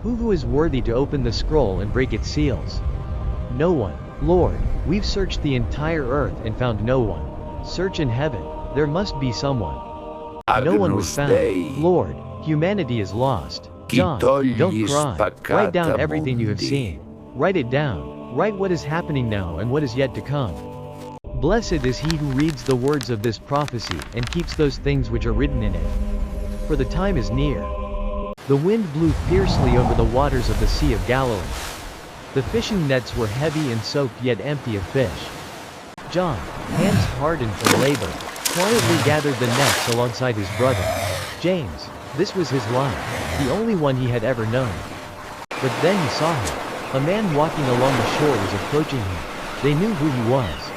Who is worthy to open the scroll and break its seals? No one. Lord, we've searched the entire earth and found no one. Search in heaven, there must be someone. No one was found. Lord, humanity is lost. John, don't cry. Write down everything you have seen. Write it down. Write what is happening now and what is yet to come. Blessed is he who reads the words of this prophecy and keeps those things which are written in it. For the time is near. The wind blew fiercely over the waters of the Sea of Galilee. The fishing nets were heavy and soaked yet empty of fish. John, hands hardened from labor, quietly gathered the nets alongside his brother, James. This was his life, the only one he had ever known. But then he saw him. A man walking along the shore was approaching him. They knew who he was.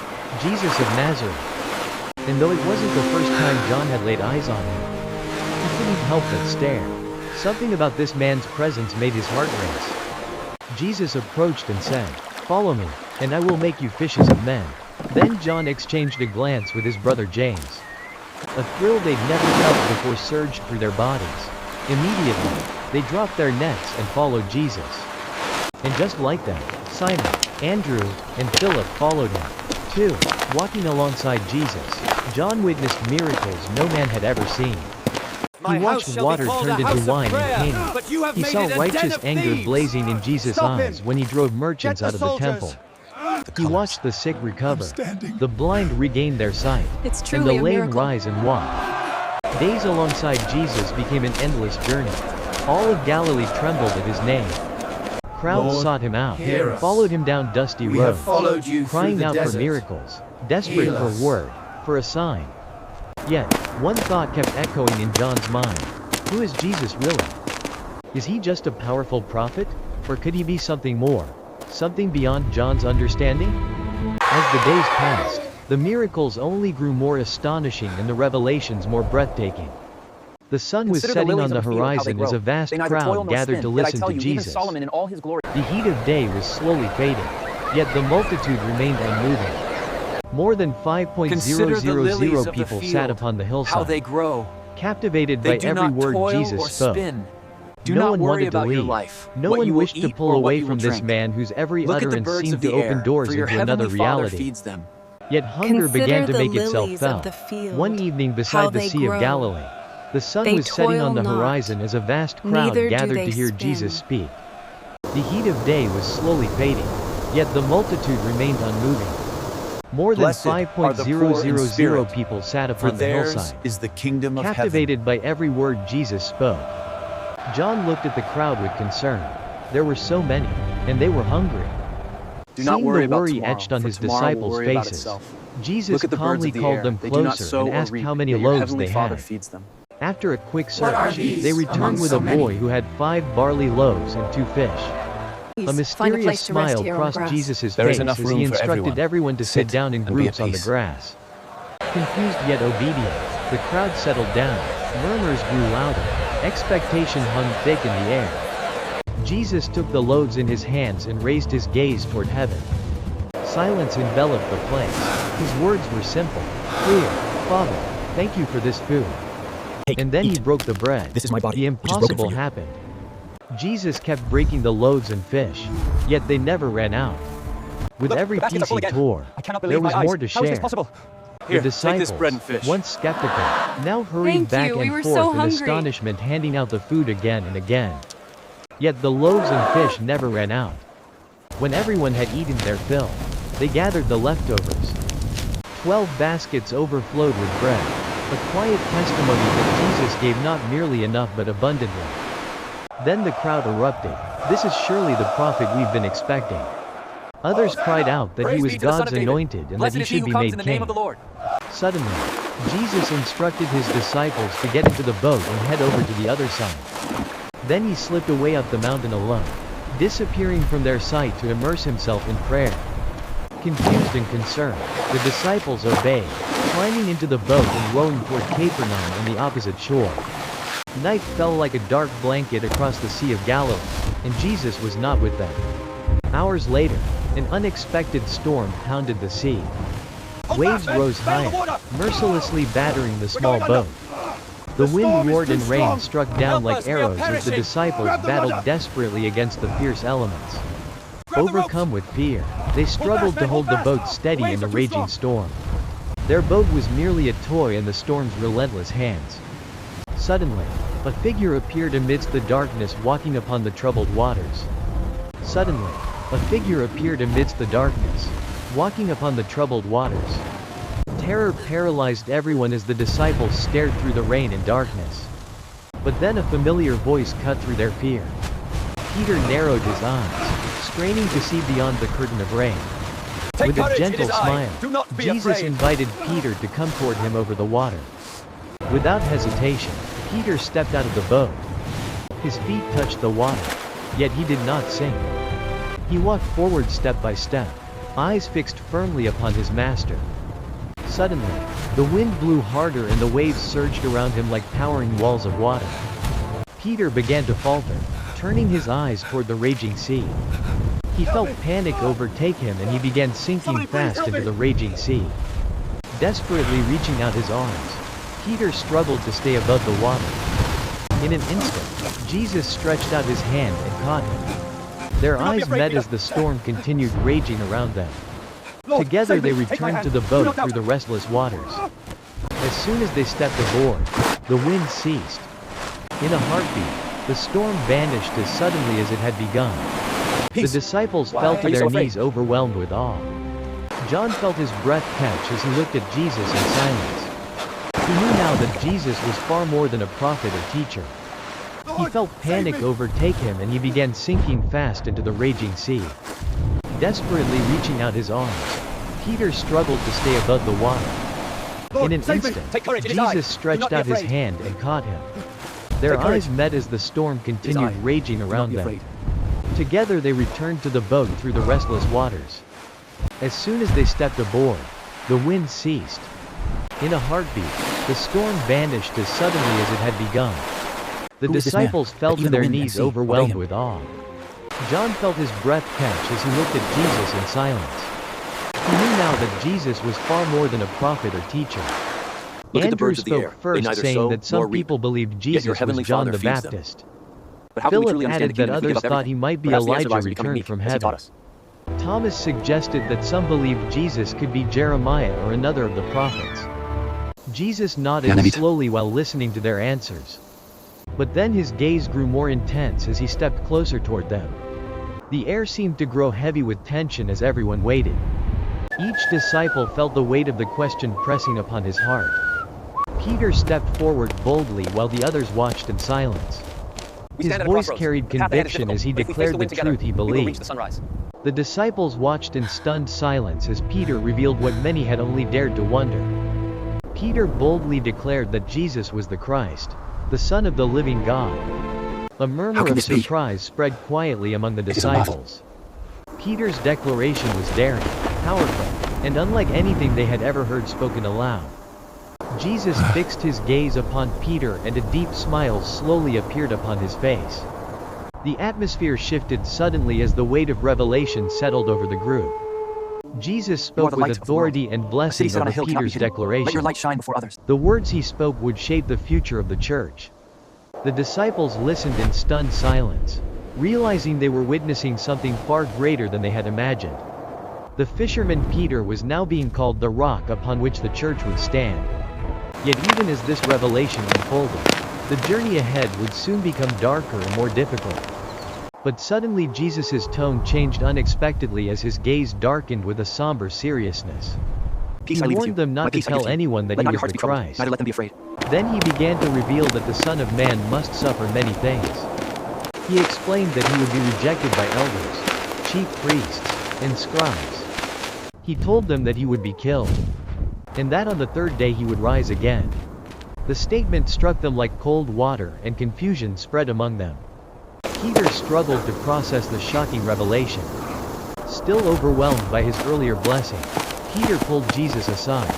Jesus of Nazareth. And though it wasn't the first time John had laid eyes on him, he couldn't help but stare. Something about this man's presence made his heart race. Jesus approached and said, "Follow me, and I will make you fishers of men." Then John exchanged a glance with his brother James. A thrill they'd never felt before surged through their bodies. Immediately, they dropped their nets and followed Jesus. And just like that, Simon, Andrew, and Philip followed him, too. Walking alongside Jesus, John witnessed miracles no man had ever seen. He watched water turned into wine in Cana. He saw righteous anger blazing in Jesus' eyes when he drove merchants out of the temple. He watched the sick recover, the blind regain their sight, and the lame rise and walk. Days alongside Jesus became an endless journey. All of Galilee trembled at his name. Crowds sought him out, followed him down dusty roads, crying out for miracles, desperate for a word, for a sign. Yet, one thought kept echoing in John's mind. Who is Jesus really? Is he just a powerful prophet? Or could he be something more? Something beyond John's understanding? As the days passed, the miracles only grew more astonishing and the revelations more breathtaking. The sun was setting on the horizon as a vast crowd gathered to listen to Jesus. The heat of day was slowly fading, yet the multitude remained unmoving. More than 5,000 people sat upon the hillside, captivated by every word Jesus spoke. No one wanted to leave. No one wished to pull away from this man whose every utterance seemed to open doors into another reality. Yet hunger began to make itself felt. One evening beside the Sea of Galilee, the sun was setting on the horizon as a vast crowd gathered to hear Jesus speak. The heat of day was slowly fading, yet the multitude remained unmoving. More than 5,000 people sat upon the hillside, captivated by every word Jesus spoke. John looked at the crowd with concern. There were so many, and they were hungry. Seeing the worry etched on his disciples' faces, Jesus calmly called them closer and asked how many loaves they had. After a quick search, they returned with a boy who had 5 barley loaves and 2 fish. A mysterious smile crossed Jesus' face as he instructed everyone to sit down in groups on the grass. Confused yet obedient, the crowd settled down. Murmurs grew louder. Expectation hung thick in the air. Jesus took the loaves in his hands and raised his gaze toward heaven. Silence enveloped the place. His words were simple, clear. "Father, thank you for this food." And then he broke the bread. This is my body, The which is broken for impossible you. happened. Jesus kept breaking the loaves and fish, yet they never ran out. With every piece he tore, there was more to share. The disciples, once skeptical, now hurried back and forth in astonishment, handing out the food again and again. Yet the loaves and fish never ran out. When everyone had eaten their fill, they gathered the leftovers. 12 baskets overflowed with bread, a quiet testimony that Jesus gave not merely enough but abundantly. Then the crowd erupted. "This is surely the prophet we've been expecting." Others cried out that he was God's anointed and that he should be made king. Suddenly, Jesus instructed his disciples to get into the boat and head over to the other side. Then he slipped away up the mountain alone, disappearing from their sight to immerse himself in prayer. Confused and concerned, the disciples obeyed, climbing into the boat and rowing toward Capernaum on the opposite shore. Night fell like a dark blanket across the Sea of Galilee, and Jesus was not with them. Hours later, an unexpected storm pounded the sea. Waves rose higher, mercilessly battering the small boat. The wind roared and rain struck down like arrows as the disciples battled desperately against the fierce elements. Overcome with fear, they struggled to hold the boat steady in the raging storm. Their boat was merely a toy in the storm's relentless hands. Suddenly, a figure appeared amidst the darkness walking upon the troubled waters. Suddenly, a figure appeared amidst the darkness, walking upon the troubled waters. Terror paralyzed everyone as the disciples stared through the rain and darkness. But then a familiar voice cut through their fear. Peter narrowed his eyes, straining to see beyond the curtain of rain. With a gentle smile, Jesus invited Peter to come toward him over the water. Without hesitation, Peter stepped out of the boat. His feet touched the water, yet he did not sink. He walked forward step by step, eyes fixed firmly upon his master. Suddenly, the wind blew harder and the waves surged around him like towering walls of water. Peter began to falter, turning his eyes toward the raging sea. He felt panic overtake him and he began sinking fast into the raging sea. Desperately reaching out his arms, Peter struggled to stay above the water. In an instant, Jesus stretched out his hand and caught him. Their eyes met as the storm continued raging around them. Together they returned to the boat through the restless waters. As soon as they stepped aboard, the wind ceased. In a heartbeat, the storm vanished as suddenly as it had begun. The disciples fell to their knees overwhelmed with awe. John felt his breath catch as he looked at Jesus in silence. He knew now that Jesus was far more than a prophet or teacher. He felt panic overtake him and he began sinking fast into the raging sea. Desperately reaching out his arms, Peter struggled to stay above the water. In an instant, Jesus stretched out his hand and caught him. Their eyes met as the storm continued raging around them. Together they returned to the boat through the restless waters. As soon as they stepped aboard, the wind ceased. In a heartbeat, the storm vanished as suddenly as it had begun. The disciples fell to their knees overwhelmed with awe. John felt his breath catch as he looked at Jesus in silence. He knew now that Jesus was far more than a prophet or teacher. Andrew spoke first, saying that some people believed Jesus was John the Baptist. Philip added that others thought he might be Elijah returned from heaven. Thomas suggested that some believed Jesus could be Jeremiah or another of the prophets. Jesus nodded slowly while listening to their answers. But then his gaze grew more intense as he stepped closer toward them. The air seemed to grow heavy with tension as everyone waited. Each disciple felt the weight of the question pressing upon his heart. Peter stepped forward boldly while the others watched in silence. His voice carried conviction as he declared the truth he believed. The disciples watched in stunned silence as Peter revealed what many had only dared to wonder. Peter boldly declared that Jesus was the Christ, the Son of the living God. A murmur of surprise spread quietly among the disciples. Peter's declaration was daring, powerful, and unlike anything they had ever heard spoken aloud. Jesus fixed his gaze upon Peter and a deep smile slowly appeared upon his face. The atmosphere shifted suddenly as the weight of revelation settled over the group. Jesus spoke with authority and blessing over Peter's declaration. Let your light shine before others. The words he spoke would shape the future of the church. The disciples listened in stunned silence, realizing they were witnessing something far greater than they had imagined. The fisherman Peter was now being called the rock upon which the church would stand. Yet even as this revelation unfolded, the journey ahead would soon become darker and more difficult. But suddenly Jesus' tone changed unexpectedly as his gaze darkened with a somber seriousness. He warned them not to tell anyone that he was the Christ. Neither let them be afraid. Then he began to reveal that the Son of Man must suffer many things. He explained that he would be rejected by elders, chief priests, and scribes. He told them that he would be killed, and that on the third day he would rise again. The statement struck them like cold water and confusion spread among them. Peter struggled to process the shocking revelation. Still overwhelmed by his earlier blessing, Peter pulled Jesus aside.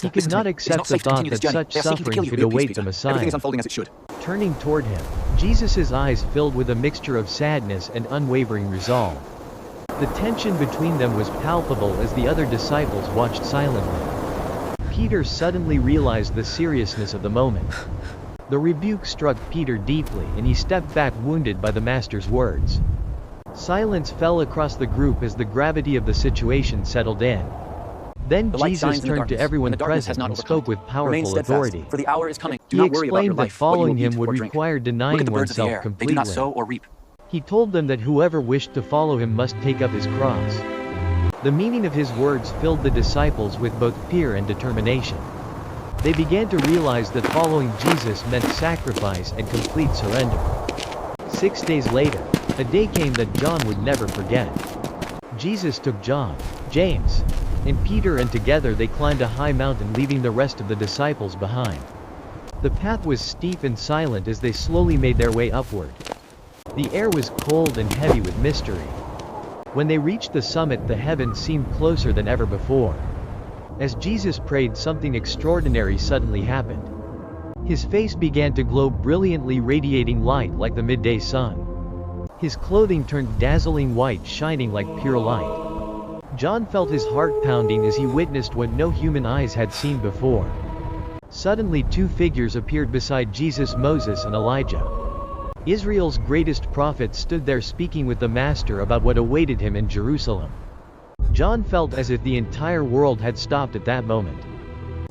He could not accept the thought that such suffering could await the Messiah. Everything is unfolding as it should. Turning toward him, Jesus' eyes filled with a mixture of sadness and unwavering resolve. The tension between them was palpable as the other disciples watched silently. Peter suddenly realized the seriousness of the moment. The rebuke struck Peter deeply and he stepped back wounded by the master's words. Silence fell across the group as the gravity of the situation settled in. Then Jesus turned to everyone present and spoke with powerful authority. For the hour is coming. Do He not worry about your explained that life, what you following will him eat would or drink. require Look denying at the birds of the oneself air. They do completely. not sow or reap. He told them that whoever wished to follow him must take up his cross. The meaning of his words filled the disciples with both fear and determination. They began to realize that following Jesus meant sacrifice and complete surrender. 6 days later, a day came that John would never forget. Jesus took John, James, and Peter, and together they climbed a high mountain, leaving the rest of the disciples behind. The path was steep and silent as they slowly made their way upward. The air was cold and heavy with mystery. When they reached the summit, the heavens seemed closer than ever before. As Jesus prayed, something extraordinary suddenly happened. His face began to glow brilliantly, radiating light like the midday sun. His clothing turned dazzling white, shining like pure light. John felt his heart pounding as he witnessed what no human eyes had seen before. Suddenly 2 figures appeared beside Jesus: Moses and Elijah. Israel's greatest prophet stood there speaking with the Master about what awaited him in Jerusalem. John felt as if the entire world had stopped at that moment.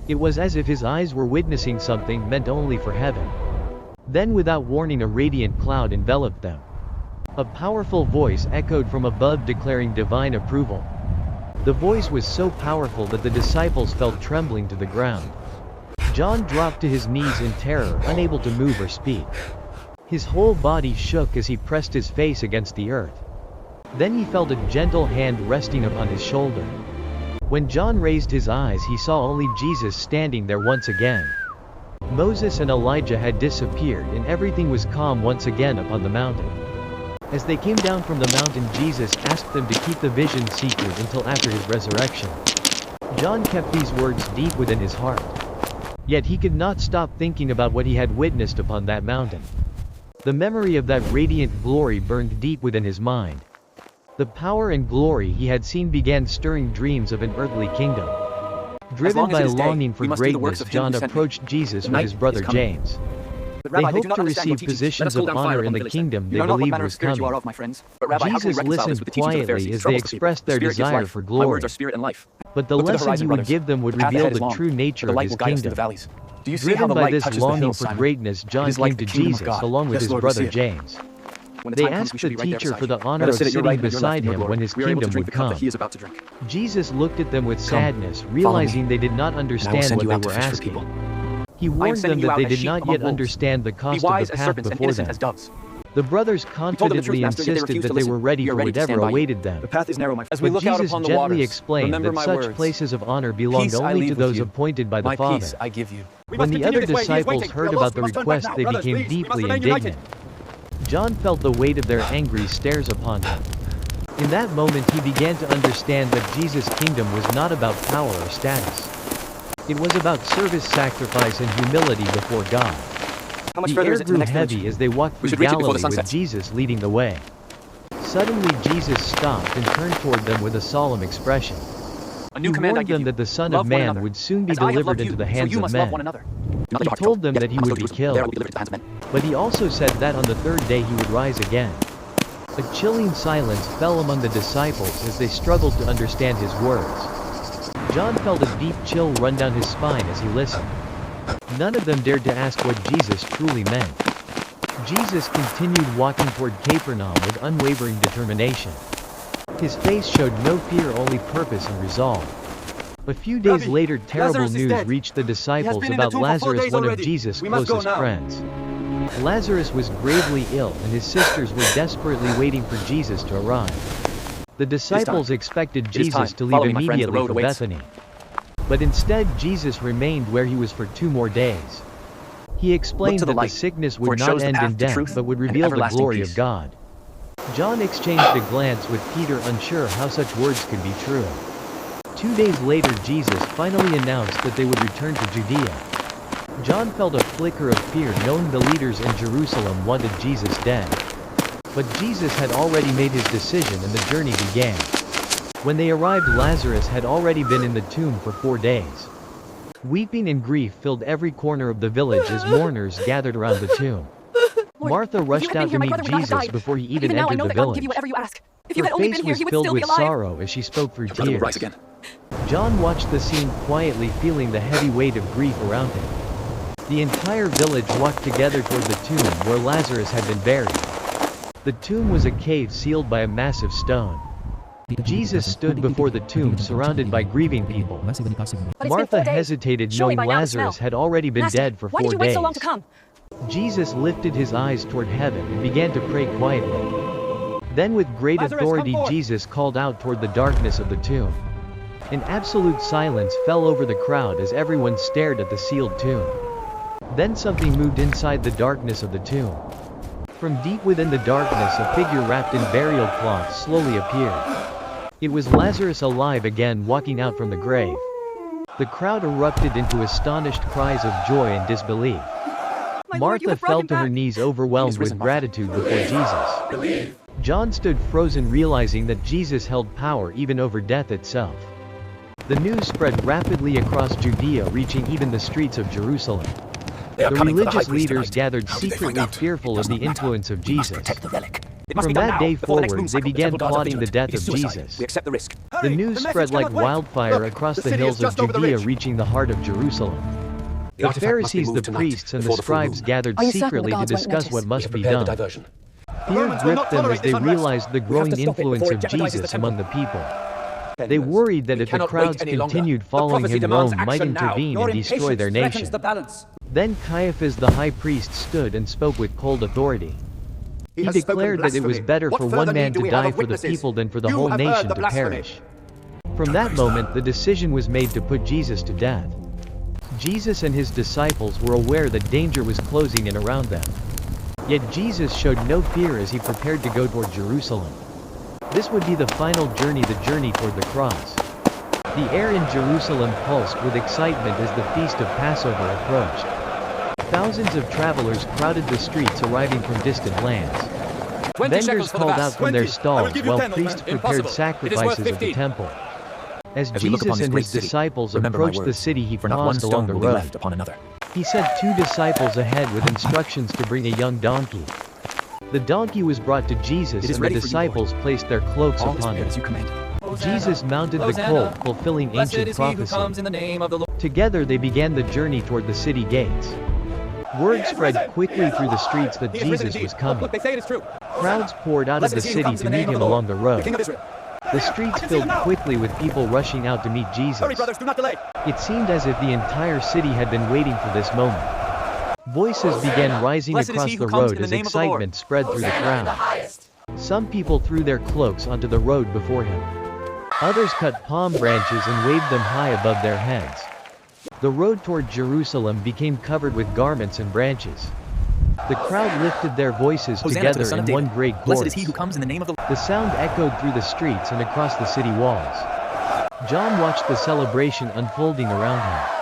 It was as if his eyes were witnessing something meant only for heaven. Then, without warning, a radiant cloud enveloped them. A powerful voice echoed from above declaring divine approval. The voice was so powerful that the disciples fell trembling to the ground. John dropped to his knees in terror, unable to move or speak. His whole body shook as he pressed his face against the earth. Then he felt a gentle hand resting upon his shoulder. When John raised his eyes, he saw only Jesus standing there once again. Moses and Elijah had disappeared and everything was calm once again upon the mountain. As they came down from the mountain, Jesus asked them to keep the vision secret until after his resurrection. John kept these words deep within his heart. Yet he could not stop thinking about what he had witnessed upon that mountain. The memory of that radiant glory burned deep within his mind. The power and glory he had seen began stirring dreams of an earthly kingdom. Driven by longing for greatness, John approached Jesus with his brother James. They hoped to receive positions of honor in the kingdom they believed was coming. Jesus listened quietly as they expressed their desire for glory. But the lesson he would give them would reveal the true nature of his kingdom. Driven by this longing for greatness, John came to Jesus along with his brother James. They asked the teacher for the honor of sitting beside him when his kingdom would come. Jesus looked at them with sadness, realizing they did not understand what they were asking. He warned them that they did not yet understand the cost of the path before them. The brothers confidently insisted that they were ready for whatever awaited them. The path is narrow, my friend. As we look out upon the waters, gently explained that such places of honor belonged only to those appointed by the Father. I give you. When the other disciples heard about the request, they became deeply indignant. John felt the weight of their angry stares upon him. In that moment he began to understand that Jesus' kingdom was not about power or status. It was about service, sacrifice, and humility before God. The air grew heavy as they walked through Galilee with Jesus leading the way. Suddenly Jesus stopped and turned toward them with a solemn expression. He warned them that the Son of Man would soon be delivered into the hands of men. He told them that he would be killed. But he also said that on the 3rd day he would rise again. A chilling silence fell among the disciples as they struggled to understand his words. John felt a deep chill run down his spine as he listened. None of them dared to ask what Jesus truly meant. Jesus continued walking toward Capernaum with unwavering determination. His face showed no fear, only purpose and resolve. A few days later, terrible news reached the disciples about Lazarus, one of Jesus' closest friends. Lazarus was gravely ill and his sisters were desperately waiting for Jesus to arrive. The disciples expected Jesus to leave immediately for Bethany. But instead Jesus remained where he was for 2 more days. He explained that the sickness would not end in death but would reveal the glory of God. John exchanged a glance with Peter, unsure how such words could be true. 2 days later Jesus finally announced that they would return to Judea. John felt a flicker of fear knowing the leaders in Jerusalem wanted Jesus dead. But Jesus had already made his decision and the journey began. When they arrived, Lazarus had already been in the tomb for 4 days. Weeping and grief filled every corner of the village as mourners gathered around the tomb. Lord, Martha if you rushed had out been to here, my meet brother would not have Jesus died. before he even Now I entered know the that God will village. give you whatever you ask. If you Her had only face been here, was he would filled still be with alive. sorrow as she spoke through Your brother will tears. rise again. John watched the scene quietly, feeling the heavy weight of grief around him. The entire village walked together toward the tomb where Lazarus had been buried. The tomb was a cave sealed by a massive stone. Jesus stood before the tomb surrounded by grieving people. But it's been Martha 4 days. hesitated, Surely knowing by now the smell. Lazarus had already been Master, dead for why 4 did you wait days. so long to come? Jesus lifted his eyes toward heaven and began to pray quietly. Then with great Lazarus, authority come forth. Jesus called out toward the darkness of the tomb. An absolute silence fell over the crowd as everyone stared at the sealed tomb. Then something moved inside the darkness of the tomb. From deep within the darkness a figure wrapped in burial cloth slowly appeared. It was Lazarus alive again, walking out from the grave. The crowd erupted into astonished cries of joy and disbelief. My Lord, you Martha have brought fell him to her back. knees overwhelmed He is with risen, Martha. gratitude before Jesus. John stood frozen, realizing that Jesus held power even over death itself. The news spread rapidly across Judea, reaching even the streets of Jerusalem. They are The coming for the high religious priest leaders tonight. gathered How did they find secretly, out? fearful It of does the not matter. influence of We must Jesus. protect the relic. It must From be done that now, day before the next forward, moon they cycle. began Several daughters are plotting the vigilant. death It is of suicide. Jesus. We accept the risk. The news spread like wildfire across the hills of Judea, reaching the heart of Jerusalem. The artifact must be Pharisees, the moved tonight, priests, and the before the full scribes moon. gathered Are you certain the secretly to gods won't discuss notice? what We must have be prepared the done. diversion. Fear Romans will gripped not them as tolerate they this unrest. realized the We have growing to stop it influence before it of jeopardizes Jesus the among the temple. people. They worried that We if the cannot crowds wait any longer. continued The following prophecy him, demands Rome might action now. intervene Your and destroy their impatience nation. threatens the balance. Then Caiaphas the high priest stood and spoke with cold authority. He has declared spoken that it was blasphemy. better What for further one man need do to we have die of for the witnesses? people than for the You whole have heard nation the to blasphemy. perish. From that moment, the decision was made to put Jesus to death. Jesus and his disciples were aware that danger was closing in around them. Yet Jesus showed no fear as he prepared to go toward Jerusalem. This would be the final journey, the journey toward the cross. The air in Jerusalem pulsed with excitement as the feast of Passover approached. Thousands of travelers crowded the streets, arriving from distant lands. 20 Vendors shekels for the called mass. out from their 20. I will stalls give you while 10, old priests man. prepared Impossible. It is worth sacrifices at the 15. temple. As As we look upon Jesus this and great his city, disciples remember my approached the words, city, he for not one paused along stone the will be road. left upon another. He sent 2 disciples ahead with instructions to bring a young donkey. The donkey was brought to Jesus, It is and the ready for you, disciples placed their cloaks All is upon prepared it. as you command. Jesus mounted the Hosanna. colt, fulfilling Blessed ancient is he who prophecy. comes in the name of the Lord. Together they began the journey toward the city gates. Word spread quickly through the streets that He is risen Jesus indeed. was coming. Look, they say it is true. Crowds poured out of Blessed the is he who city comes to in the meet name of him the Lord, along the the King road. of Israel. The streets I can see filled them now. quickly with people rushing out to meet Jesus. Hurry, brothers, do not delay. It seemed as if the entire city had been waiting for this moment. Voices began rising Blessed is across he who the comes road in the as name of the Lord. excitement spread through the crowd. Some people threw their cloaks onto the road before him. Others cut palm branches and waved them high above their heads. The road toward Jerusalem became covered with garments and branches. The crowd lifted their voices Hosanna to the together Son in of one David. great Blessed chorus. is he who comes in the name of the Lord. The sound echoed through the streets and across the city walls. John watched the celebration unfolding around him.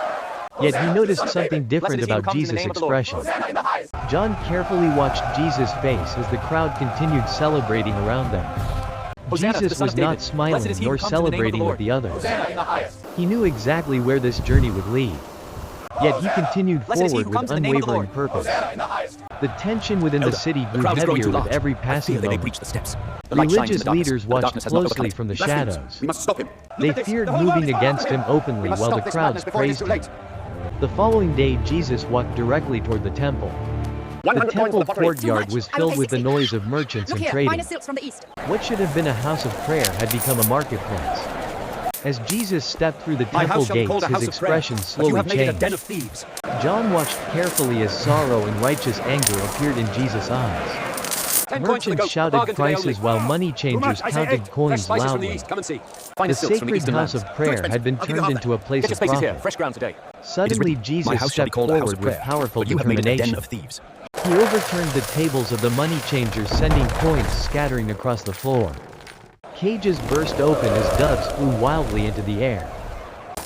Yet he noticed something different Blessed is he who about comes in the Jesus' name of the Lord. expression. John carefully watched Jesus' face as the crowd continued celebrating around them. Hosanna to the Jesus Son was of David. not smiling Blessed is he who nor comes in the name of the celebrating with Lord. the others. He knew exactly where this journey would lead. Yet he continued Blessed is he forward who with comes in the name of the unwavering Lord. purpose. The tension within the Elder, city the grew crowd is growing heavier too with large. every I passing fear they may moment. breach the steps. The light shines in Religious the darkness, leaders and the watched darkness has not closely overcome it. from the Blasphemies. shadows. We must stop him. They Look at this. feared The whole world moving is against following him openly We must while stop the this crowds madness before it is praised too him. late. The following day Jesus walked directly toward the temple. The 100 coins for temple the pottery. courtyard was Too much. I will filled pay with the 60. noise of merchants Look and here, trading. finest silks from the east. What should have been a house of prayer had become a marketplace. As Jesus stepped through the My temple house shall be gates, called a his house of prayer, expression but you slowly have made it a den changed. of thieves. John watched carefully as sorrow and righteous anger appeared in Jesus' eyes. 10 coins for the Merchants goat. shouted Bargain today prices only. while money Too changers much, I say counted 8. Fresh coins spices from the loudly. east. Come and see. The Finest silks from the sacred eastern house lands. of prayer had been I'll give you turned half into a that. place Get your of spaces here. profit. Fresh ground today. Suddenly My Jesus house shall be stepped called a house forward of with prayer, powerful but you have made it a den determination. of thieves. He overturned the tables of the money changers, sending coins scattering across the floor. Cages burst open as doves flew wildly into the air.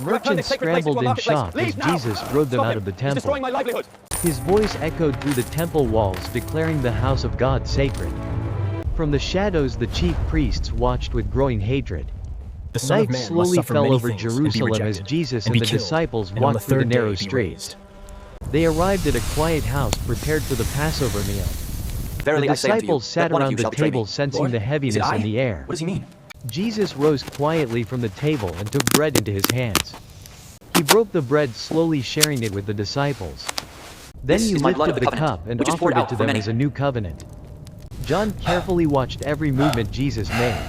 Merchants scrambled in shock as Jesus drove them out of the He's destroying temple. my livelihood. His voice echoed through the temple walls, declaring the house of God sacred. From the shadows, the chief priests watched with growing hatred. The Son of Night Man must slowly suffer fell many over things and be Jerusalem as rejected, Jesus and and be the killed, disciples and on the walked through the third day narrow be streets. raised. They arrived at a quiet house prepared for the Passover meal. The Verily I say unto you, disciples sat that one of around you the shall betray table me. sensing Lord, the is it heaviness I? in the air. What does he mean? Jesus rose quietly from the table and took bread into his hands. He broke the bread, slowly sharing it with the disciples. Then This he is my blood lifted of the the covenant, cup and which is poured offered it out to for them many. as a new covenant. John carefully watched every movement Jesus made.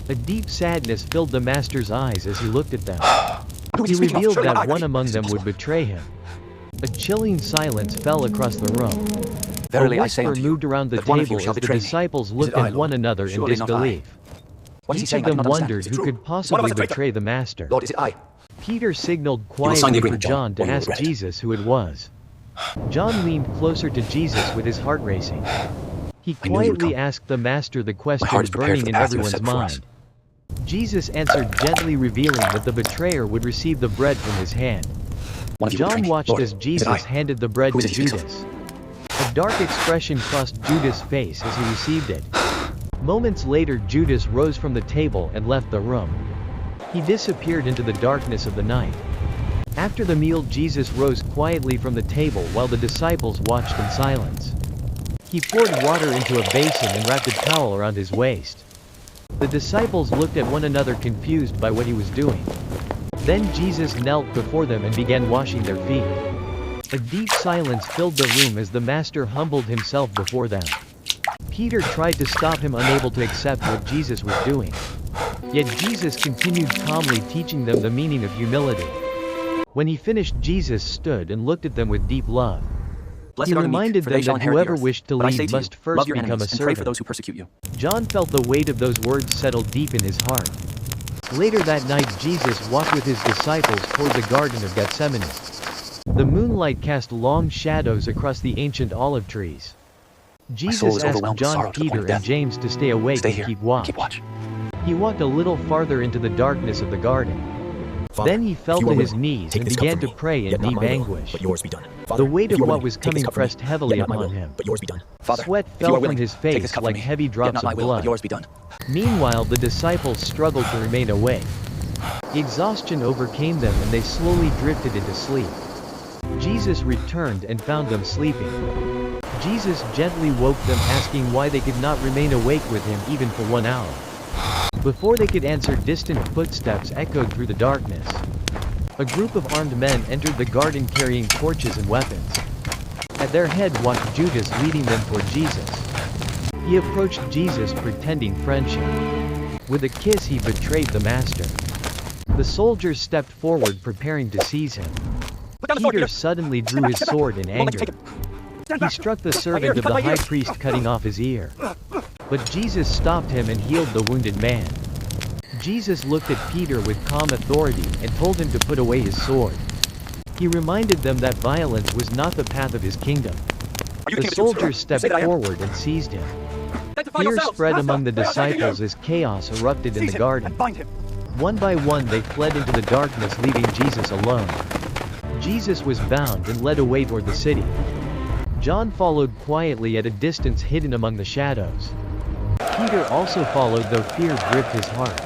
A deep sadness filled the master's eyes as he looked at them. Who is He he speaking of? revealed Surely not that I. one among This is them would impossible. betray him. A chilling silence fell across the room. Verily A I say whisper unto you, moved around the that one of you table shall as the betray me. disciples Is it looked I, at Lord? one another in Surely not I. disbelief. What is he Each saying? of I them do not understand. wondered Is it who true? could Is one of possibly us a traitor? betray the master. Lord, is it I? Peter signaled will sign quietly the for agreement, John to or you will ask regret it. Jesus who it was. John leaned closer to Jesus with his heart racing. He I knew you would quietly come. asked the master the My question heart is prepared burning for the in path you have everyone's set before us. mind. Jesus answered gently, revealing that the betrayer would receive the bread from his hand. One of you will betray John me. watched Lord, as is it Jesus I? handed the bread Who to is it he speaks of? Judas. A dark expression crossed Judas' face as he received it. Moments later, Judas rose from the table and left the room. He disappeared into the darkness of the night. After the meal, Jesus rose quietly from the table while the disciples watched in silence. He poured water into a basin and wrapped a towel around his waist. The disciples looked at one another, confused by what he was doing. Then Jesus knelt before them and began washing their feet. A deep silence filled the room as the master humbled himself before them. Peter tried to stop him, unable to accept what Jesus was doing. Yet Jesus continued calmly, teaching them the meaning of humility. When he finished, Jesus stood and looked at them with deep love. Blessed He are the meek, reminded for them they shall that inherit the whoever earth. wished to But I say lead to you, must first love your become a enemies and pray for servant. those who persecute you. John felt the weight of those words settle deep in his heart. Later that night, Jesus walked with his disciples toward the Garden of Gethsemane. The moonlight cast long shadows across the ancient olive trees. soul Jesus is asked overwhelmed with John, sorrow to the point Peter, of and death. James to stay awake Stay and here. keep watch. Keep watch. He walked a little farther into the darkness of the garden. Father, Then he if fell you to are his willing, knees take and this cup began from to me, pray in yet not deep my will, anguish. but yours be done. The Father, weight if of you are what willing, was take this coming cup from me, pressed heavily yet not my upon will, him. but yours be done. Father, Sweat if you fell are willing, from his take this face cup like from me, heavy yet drops not my of will, but blood. yours be done. Meanwhile, the disciples struggled to remain awake. Exhaustion overcame them and they slowly drifted into sleep. Jesus returned and found them sleeping. Jesus gently woke them, asking why they could not remain awake with him even for 1 hour. Before they could answer, distant footsteps echoed through the darkness. A group of armed men entered the garden carrying torches and weapons. At their head walked Judas, leading them toward Jesus. He approached Jesus, pretending friendship. With a kiss, he betrayed the master. The soldiers stepped forward, preparing to seize him. Peter suddenly drew his sword in anger. He struck the servant of the high priest, cutting off his ear. But Jesus stopped him and healed the wounded man. Jesus looked at Peter with calm authority and told him to put away his sword. He reminded them that violence was not the path of his kingdom. The soldiers stepped forward and seized him. Fear spread among the disciples as chaos erupted in the garden. One by one they fled into the darkness, leaving Jesus alone. Jesus was bound and led away toward the city. John followed quietly at a distance, hidden among the shadows. Peter also followed, though fear gripped his heart.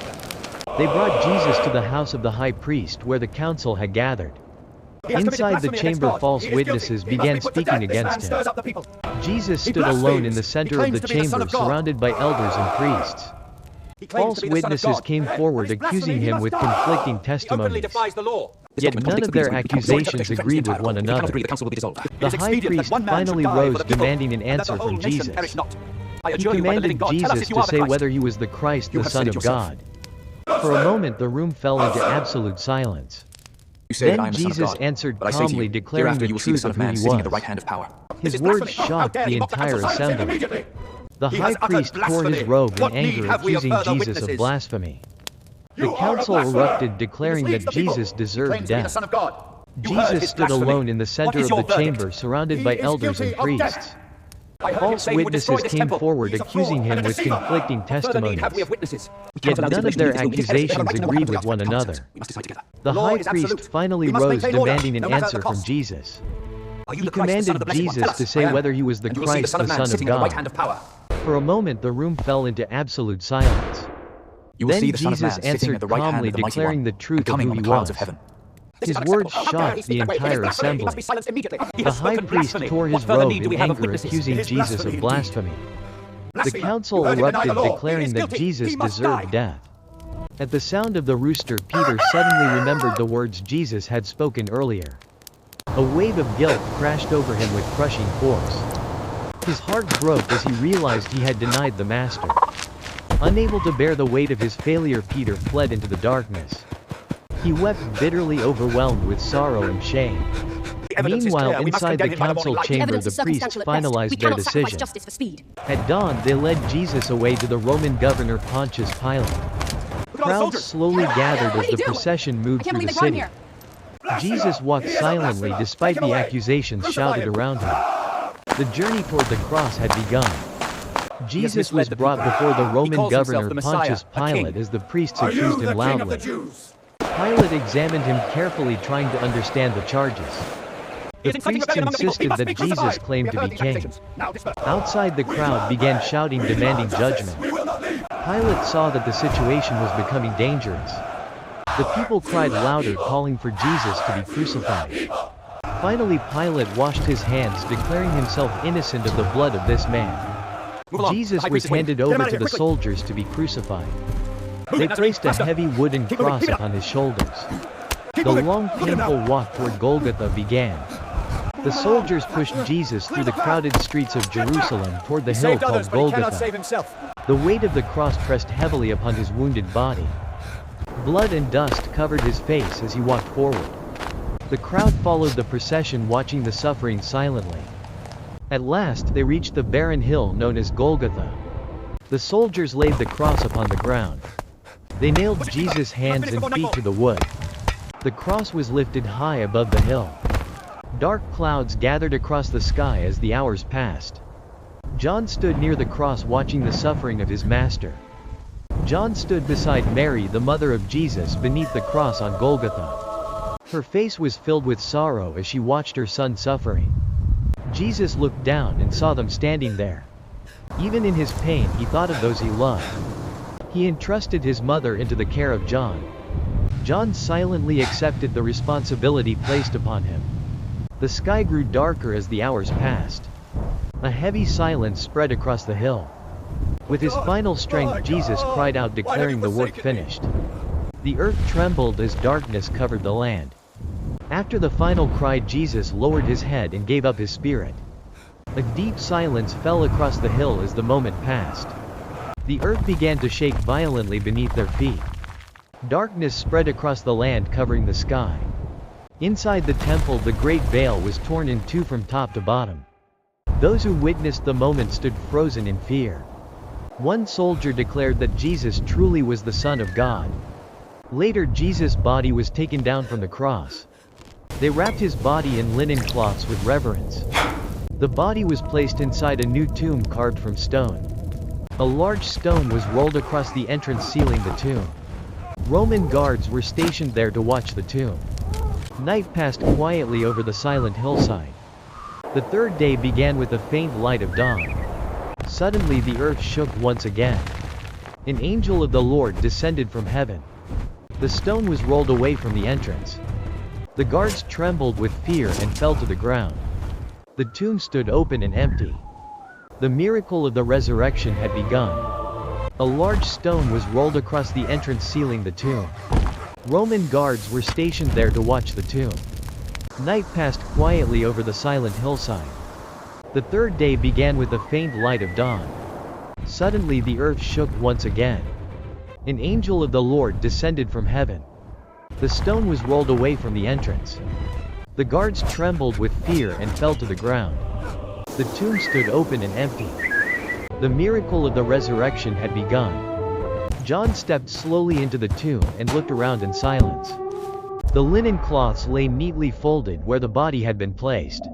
They brought Jesus to the house of the high priest, where the council had gathered. Inside the chamber, false witnesses began speaking against him. Jesus stood alone in the center of the chamber, surrounded by elders and priests. False witnesses came forward, accusing him with conflicting testimonies. Yet none of their accusations agreed with one another. The high priest finally rose, demanding an answer from Jesus. He commanded Jesus to say whether he was the Christ, the Son of God. For a moment the room fell into absolute silence. You say that I Then am the Son of Jesus God, answered but I say to calmly, you, declaring hereafter the you will see the truth Son of of who Man he sitting at the was. right hand of power. His words shocked the entire assembly. The high priest tore his robe in anger, accusing Jesus of blasphemy. The council erupted, declaring that Jesus deserved death. Jesus stood alone in the center of the chamber, surrounded by elders and priests. False witnesses came forward, accusing him with conflicting testimonies. Yet none of their accusations agreed with one another. The high priest finally rose, demanding an answer from Jesus. He commanded Jesus to say whether he was the Christ, the Son of God. For a moment the room fell into absolute silence. You will Then see the Son of Man Jesus sitting answered at the right hand calmly, of the Mighty declaring One, the truth and of coming who on he the clouds of was. heaven. His words shocked the entire assembly. The high priest tore his robe in anger, accusing Jesus of blasphemy. The council erupted, declaring that Jesus deserved death. At the sound of the rooster, Peter suddenly remembered the words Jesus had spoken earlier. A wave of guilt crashed over him with crushing force. His heart broke as he realized he had denied the Master. Unable to bear the weight of his failure, Peter fled into the darkness. He wept bitterly, overwhelmed with sorrow and shame. Meanwhile, inside the council chamber, the priests finalized their decision. At dawn, they led Jesus away to the Roman governor Pontius Pilate. Crowds slowly gathered as the procession moved through the city. Jesus walked silently despite the accusations shouted around him. The journey toward the cross had begun. Jesus was brought before the Roman governor Pontius Pilate as the priests accused him loudly. Pilate examined him carefully, trying to understand the charges. The priests insisted that Jesus claimed to be king. Outside, the crowd began shouting, demanding judgment. Pilate saw that the situation was becoming dangerous. The people cried louder, calling for Jesus to be crucified. Finally, Pilate washed his hands, declaring himself innocent of the blood of this man. Jesus was handed over to the soldiers to be crucified. They placed a heavy wooden cross upon his shoulders. The long, painful walk toward Golgotha began. The soldiers pushed Jesus through the crowded streets of Jerusalem toward the hill called Golgotha. The weight of the cross pressed heavily upon his wounded body. Blood and dust covered his face as he walked forward. The crowd followed the procession, watching the suffering silently. At last, they reached the barren hill known as Golgotha. The soldiers laid the cross upon the ground. They nailed Jesus' hands and feet to the wood. The cross was lifted high above the hill. Dark clouds gathered across the sky as the hours passed. John stood near the cross, watching the suffering of his master. John stood beside Mary, the mother of Jesus, beneath the cross on Golgotha. Her face was filled with sorrow as she watched her son suffering. Jesus looked down and saw them standing there. Even in his pain, he thought of those he loved. He entrusted his mother into the care of John. John silently accepted the responsibility placed upon him. The sky grew darker as the hours passed. A heavy silence spread across the hill. With his final strength, Jesus cried out, declaring the work finished. The earth trembled as darkness covered the land. After the final cry, Jesus lowered his head and gave up his spirit. A deep silence fell across the hill as the moment passed. The earth began to shake violently beneath their feet. Darkness spread across the land, covering the sky. Inside the temple, the great veil was torn in two from top to bottom. Those who witnessed the moment stood frozen in fear. One soldier declared that Jesus truly was the Son of God. Later, Jesus' body was taken down from the cross. They wrapped his body in linen cloths with reverence. The body was placed inside a new tomb carved from stone. A large stone was rolled across the entrance, sealing the tomb. Roman guards were stationed there to watch the tomb. Night passed quietly over the silent hillside. The third day began with a faint light of dawn. Suddenly, the earth shook once again. An angel of the Lord descended from heaven. The stone was rolled away from the entrance. The guards trembled with fear and fell to the ground. The tomb stood open and empty. The miracle of the resurrection had begun. A large stone was rolled across the entrance, sealing the tomb. Roman guards were stationed there to watch the tomb. Night passed quietly over the silent hillside. The third day began with a faint light of dawn. Suddenly, the earth shook once again. An angel of the Lord descended from heaven. The stone was rolled away from the entrance. The guards trembled with fear and fell to the ground. The tomb stood open and empty. The miracle of the resurrection had begun. John stepped slowly into the tomb and looked around in silence. The linen cloths lay neatly folded where the body had been placed.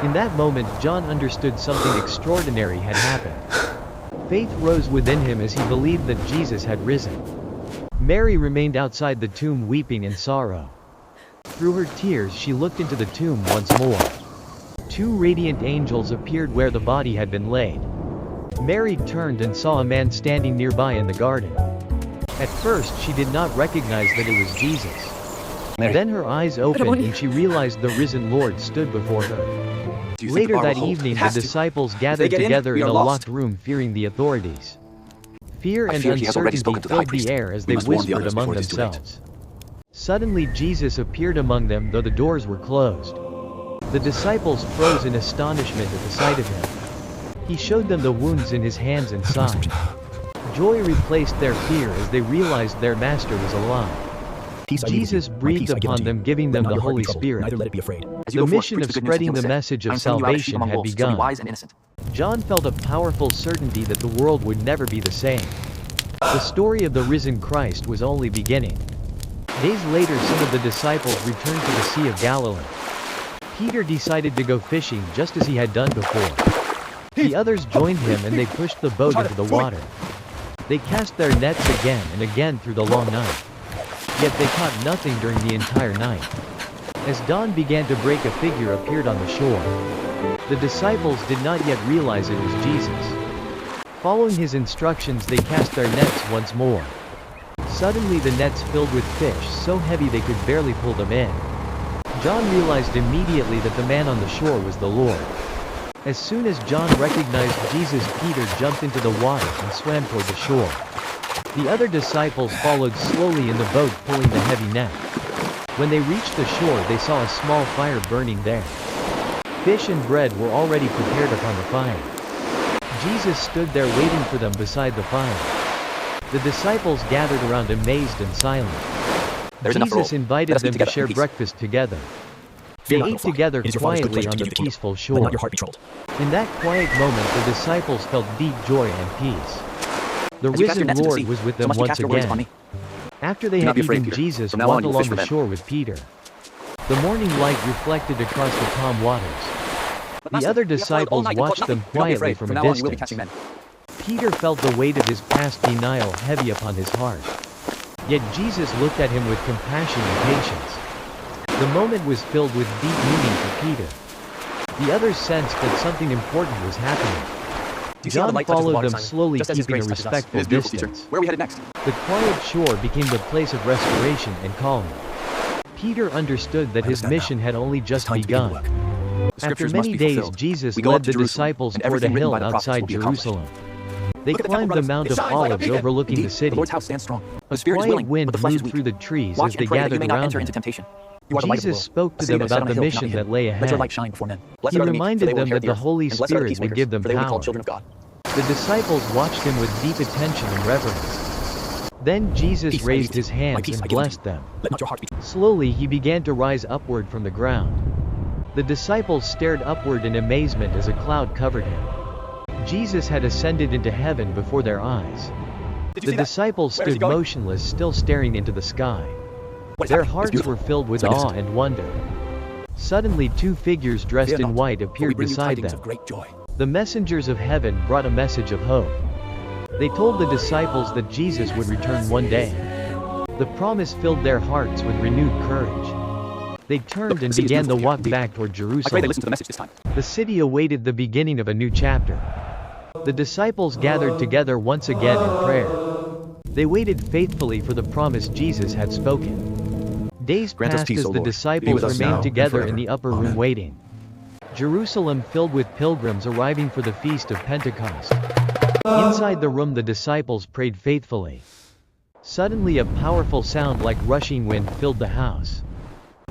In that moment, John understood something extraordinary had happened. Faith rose within him as he believed that Jesus had risen. Mary remained outside the tomb, weeping in sorrow. Through her tears, she looked into the tomb once more. Two radiant angels appeared where the body had been laid. Mary turned and saw a man standing nearby in the garden. At first she did not recognize that it was Jesus. Mary, Then her eyes opened and she realized the risen Lord stood before her. do you think Later the bar that will hold? evening It the has to. disciples they gathered get in, together we in are a lost. locked room fearing the authorities. Fear I and fear he has already uncertainty spoken to the high filled priest. the air as We they must warn the whispered others among before it is too late. themselves. Suddenly Jesus appeared among them though the doors were closed. The disciples froze in astonishment at the sight of him. He showed them the wounds in his hands and side. Joy replaced their fear as they realized their master was alive. Peace I leave with you. Jesus My breathed peace I give upon unto you. them, giving Let them not the your heart be Holy troubled, Spirit. neither let it be afraid. As you The go forth, mission preach of the good news to spreading him the who is sick. message I of am sending you out as sheep salvation among had wolves, so be begun. wise and innocent. John felt a powerful certainty that the world would never be the same. The story of the risen Christ was only beginning. Days later some of the disciples returned to the Sea of Galilee. Peter decided to go fishing just as he had done before. The others joined him and they pushed the boat into the water. They cast their nets again and again through the long night. Yet they caught nothing during the entire night. As dawn began to break, a figure appeared on the shore. The disciples did not yet realize it was Jesus. Following his instructions they cast their nets once more. Suddenly the nets filled with fish so heavy they could barely pull them in. John realized immediately that the man on the shore was the Lord. As soon as John recognized Jesus, Peter jumped into the water and swam toward the shore. The other disciples followed slowly in the boat pulling the heavy net. When they reached the shore they saw a small fire burning there. Fish and bread were already prepared upon the fire. Jesus stood there waiting for them beside the fire. The disciples gathered around amazed and silent. There's enough for Jesus all. invited Let us them eat to together share in peace. breakfast together. Fear They not, ate O flock. together It is your Father's good quietly pleasure on to the give you the kingdom. peaceful Let shore. not your heart be troubled. In that quiet moment the disciples felt deep joy and peace. The As you cast your risen nets into the Lord sea, was with so them must you once cast your worries upon again. me. After they Do not had be afraid, eaten, Peter. Jesus From now walked on you will along fish for the men. shore with Peter. The morning light reflected across the calm waters. But The Master, other we have toiled all disciples night and caught watched them nothing. Do not be quietly afraid. from From a now on you will be distance. catching men. Peter felt the weight of his past denial heavy upon his heart. Yet Jesus looked at him with compassion and patience. The moment was filled with deep meaning for Peter. The others sensed that something important was happening. Do you see how the John light touches the followed water, them Simon? slowly, Just as his keeping a grace touches us. It respectful is beautiful, teacher. distance. Where are we headed next? The quiet shore became the place of restoration and calm. Peter understood that I his understand mission now. had only It is just time to begin the begun. work. The After scriptures must many be days fulfilled. Jesus We go led up to the Jerusalem, disciples and toward a everything written hill by the prophets outside will be accomplished. Jerusalem. They Look at the climbed temple, the brothers. Mount It of shines like a Olives beacon. overlooking Indeed, the city. The Lord's house stands strong. The A spirit is quiet willing, wind but the flesh is moved weak. through the trees Watch as they and pray that you gathered may not around enter into him. temptation. You are the light of the Jesus world. spoke A to city them that is set about on the a hill cannot mission be hidden. that lay Let your ahead. light shine before men. Blessed He are the meek, for reminded they will them inherit that the the earth. Holy And blessed are the Spirit would peacemakers, give them for they will be called power. children of God. The disciples watched him with deep attention and reverence. Then Jesus Peace I raised leave with his you. My hands peace I and give unto blessed you. them. Let not your heart be Slowly he began to rise upward from the ground. The disciples stared upward in amazement as a cloud covered him. Jesus had ascended into heaven before their eyes. Did you The see that? disciples Where is he stood going? motionless, still staring into the sky. What is Their happening? It's hearts beautiful. were filled with It's awe magnificent. and wonder. Suddenly two figures dressed Fear in not, white for we appeared bring you beside tidings them. of great joy. The messengers of heaven brought a message of hope. They told the disciples that Jesus would return one day. The promise filled their hearts with renewed courage. They turned Look, and the city is began the beautiful here, walk indeed. back toward I pray Jerusalem. they listen to the message this time. The city awaited the beginning of a new chapter. The disciples gathered together once again in prayer. They waited faithfully for the promise Jesus had spoken. Days Grant us passed peace, as O the Lord. Be disciples with us now remained and together in forever. the upper room Amen. waiting. Jerusalem filled with pilgrims arriving for the feast of Pentecost. Inside the room the disciples prayed faithfully. Suddenly a powerful sound like rushing wind filled the house.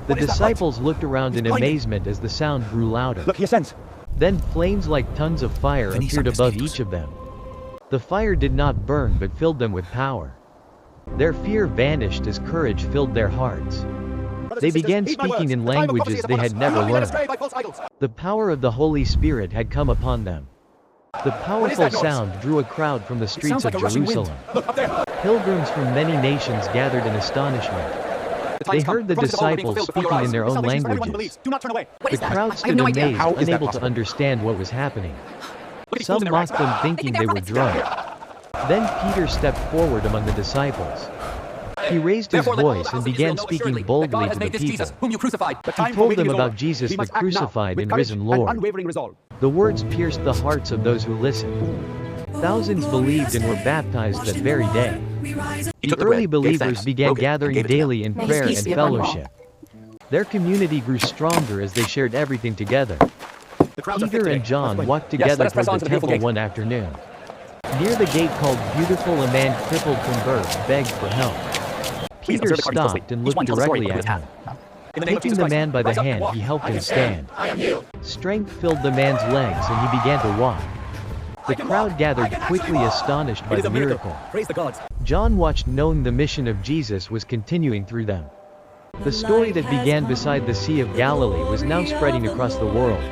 The What is that disciples looked around in He's blinding. amazement as the sound grew louder. Look, he ascends. Then flames like tons of fire Veni appeared Sanctus above Spiritus. each of them. The fire did not burn but filled them with power. Their fear vanished as courage filled their hearts. They began speaking in languages they had never learned. The power of the Holy Spirit had come upon them. The powerful that noise? sound drew a crowd from the streets Sounds of like a rushing wind. Jerusalem. Look, up there. Pilgrims from many nations gathered in astonishment. The time They has come. heard the Promises of all will be disciples fulfilled before your speaking eyes. in their own Salvation is for everyone who languages. believes. Do not turn away. What The is that? crowd I have stood no idea. amazed, How is that unable to possible? understand what was happening. Look at these fools Some in their mocked rags. them thinking they were drunk. Then Peter stepped forward among the disciples. He raised his Therefore, let all the voice house and of Israel began know speaking assuredly that boldly God to has the made this people. Jesus, whom you crucified. The He time for told waiting them is about over. Jesus, He the must act now, crucified with and courage risen Lord. unwavering resolve. The words pierced the hearts of those who listened. Thousands believed and were baptized that very day. He The took the early bread, gave believers thanks, began broke it, and gathering gave it to them. daily in May his prayer peace and be upon you all. fellowship. Their community grew stronger as they shared everything together. The crowds are thick Peter today. and John Let's walked Yes, together let us press toward on the to the beautiful temple gate. one afternoon. Near the gate called Beautiful, a man crippled from birth begged for help. Please Peter observe the party closely. stopped and Each looked one tells a story directly with at his him. hand. In the name of Taking Jesus the Christ, man by the rise up and hand, walk. he helped I him can stand. Strength filled the man's legs and he began to walk. The crowd gathered quickly, astonished by It is the a miracle. miracle. Praise the gods. John watched, knowing the mission of Jesus was continuing through them. The story that began beside the Sea of Galilee was now spreading across the world.